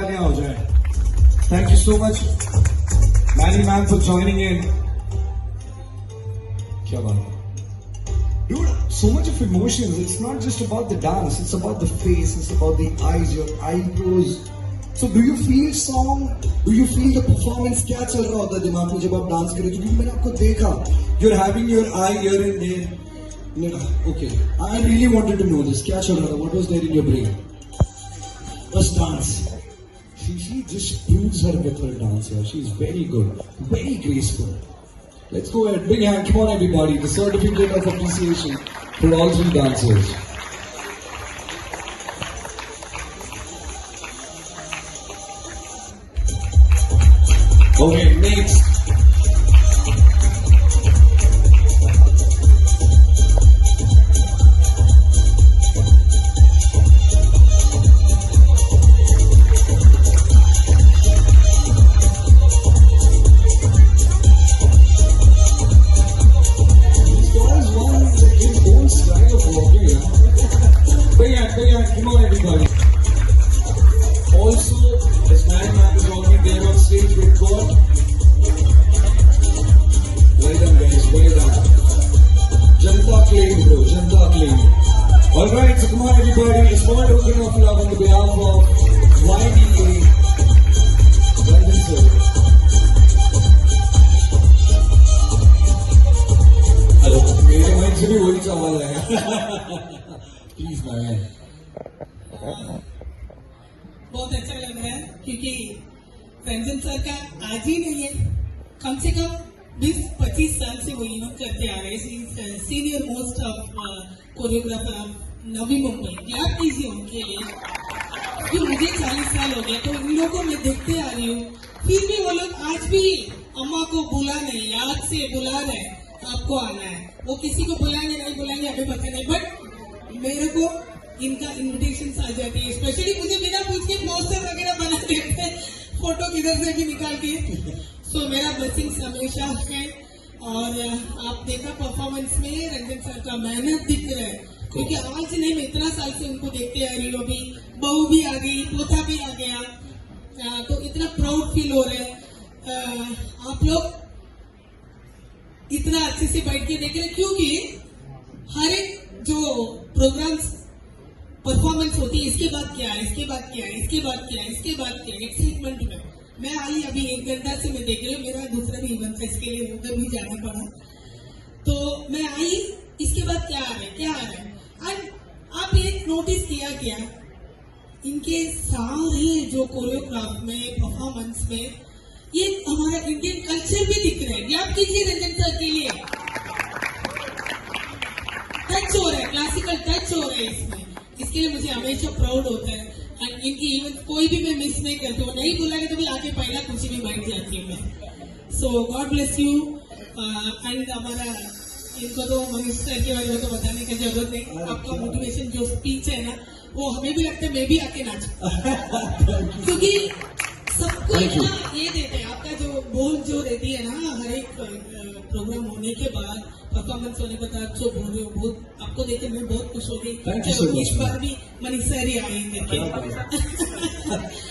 तालियां हो जाए. Thank you so much, Manny ma'am, for joining in. क्या बात है. Dude, so much of emotions. It's not just about the dance. It's about the face. It's about the eyes, your eyebrows. So do you feel song? Do you feel the performance? क्या चल रहा होता है दिमाग में जब आप dance कर रहे हो? क्योंकि मैंने आपको देखा. You're having your eye here and there. Okay. I really wanted to know this. क्या चल रहा था? What was there in your brain? Just dance. She just proves her with her dance here. She's very good, very graceful. Let's go ahead. Big hand. Come on, everybody. The certificate of appreciation for all three dancers. Okay, next. Come on, everybody. Also, as Manny ma'am is already there on stage, we've got. Well done, guys. Well done. Janta claim, bro. Janta claim. All right, so come on, everybody. A small token of love on the behalf of YDA. Well done, sir. Hello. मेरे mic से भी वही सवाल है. Please, man. बहुत अच्छा लग रहा है क्योंकि रंजन सर का आज ही नहीं है, कम से कम 20-25 साल से वो इवेंट करते आ रहे हैं. Senior most of choreographer of Navi Mumbai. Clap कीजिए उनके लिए कि मुझे 40 साल हो गया तो इन लोगों को मैं देखते आ रही हूँ, फिर भी वो लोग आज भी अम्मा को बुला नहीं, याद से बुला रहे आपको आना है. वो किसी को बुलाएंगे नहीं बुलाएंगे अभी पता नहीं, बट मेरे को इनका इन्विटेशन आ जाती है. स्पेशली मुझे बिना पूछ के पोस्टर वगैरह बना देते हैं, फोटो किधर से भी निकाल के. सो मेरा ब्लेसिंग्स हमेशा है. और आप देखा परफॉर्मेंस में रंजन सर का मेहनत दिख रहा है क्योंकि आज नहीं, मैं इतना साल से उनको देखते आ रही हूँ. अभी बहू भी आ गई, पोता भी आ गया, तो इतना प्राउड फील हो रहा है. आप लोग इतना अच्छे से बैठ के देख रहे क्योंकि हर एक जो प्रोग्राम्स परफॉर्मेंस होती है, इसके बाद क्या है, इसके बाद क्या है, इसके बाद क्या है, इसके बाद क्या है, एक्साइटमेंट में मैं आई. अभी 1 घंटा से मैं देख रही हूँ. मेरा दूसरा भी इवेंट है, इसके लिए उधर भी जाना पड़ा. तो मैं आई, इसके बाद क्या आ रहा है, क्या आ रहा है. और आप ये नोटिस किया क्या, इनके सारे जो कोरियोग्राफ में, परफॉर्मेंस में, ये हमारा इंडियन कल्चर भी दिख रहा है. याद कीजिए रंजन सर के लिए टच हो रहा है, क्लासिकल टच हो रहा है इसमें. इसके लिए मुझे हमेशा प्राउड होता है. एंड इनकी इवेंट कोई भी मैं मिस नहीं करती हूँ. नहीं बुलाने तो भी आके पहला कुछ भी बैठ जाती हूँ मैं. सो गॉड ब्लेस यू. एंड हमारा इनको तो मनीष सर के बारे में तो बताने की जरूरत नहीं. आपका मोटिवेशन जो स्पीच है ना, वो हमें भी लगता है मैं भी आके नाचूं क्योंकि सबको इतना ये देते हैं. आपका जो बोल जो रहती है ना, हर एक प्रोग्राम होने के बाद, परफॉर्मेंस होने के बाद जो बोल रहे हो, बहुत आपको देखे मैं बहुत खुश हो गई. इस बार भी मनीष सर ही आएंगे.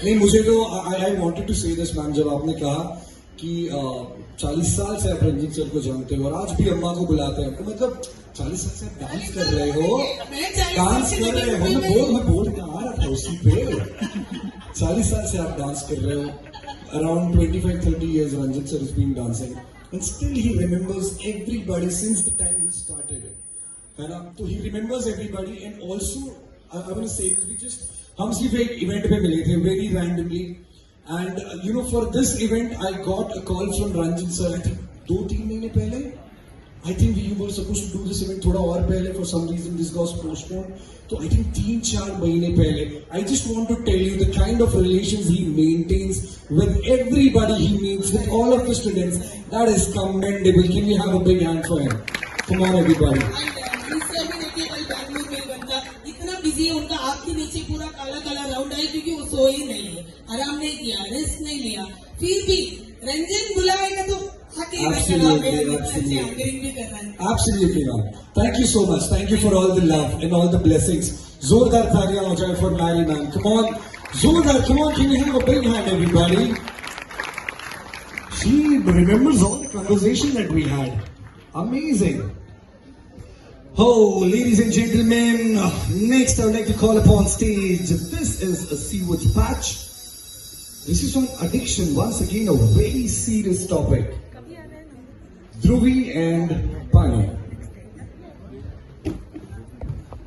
नहीं, मुझे तो आई वांटेड टू से दिस मैम, जब आपने कहा कि 40 साल से आप रंजन सर को जानते हो और आज भी अम्मा को बुलाते हैं, तो मतलब 40 साल से आप डांस कर रहे हो, डांस कर रहे हो. मैं बोल के आ रहा था उसी पे. 40 साल से आप डांस कर रहे हो. Around 25-30 years Ranjit sir has been dancing and still he remembers everybody since the time he started it. है ना? तो he remembers everybody. And also I want to say we just हम सिर्फ एक event पे मिले थे very randomly and you know for this event I got a call from Ranjit sir I think 2-3 महीने पहले. I think we were supposed to do this event थोड़ा और पहले, for some reason this got postponed. तो I think 3-4 महीने पहले. I just want to tell you the kind of relations he maintains with everybody he meets, with all of the students. That is commendable. Can we have a big hand for him? Come on, everybody. इतना busy है उनका, आँख के नीचे पूरा काला काला round है क्योंकि वो सोए नहीं है, आराम नहीं किया, रेस्ट नहीं लिया. फिर भी रंजन बुलाएगा तो Absolutely not. Thank you so much. Thank you for all the love and all the blessings. जोरदार तालियां हो जाए for Manny ma'am. Come on. Zola, come on, can you have a big hand, everybody? She remembers all the conversation that we had. Amazing. Oh, ladies and gentlemen, next I would like to call upon stage. This is a Seawoods Patch. This is on addiction. Once again, a very serious topic. Dhruvi and Pani.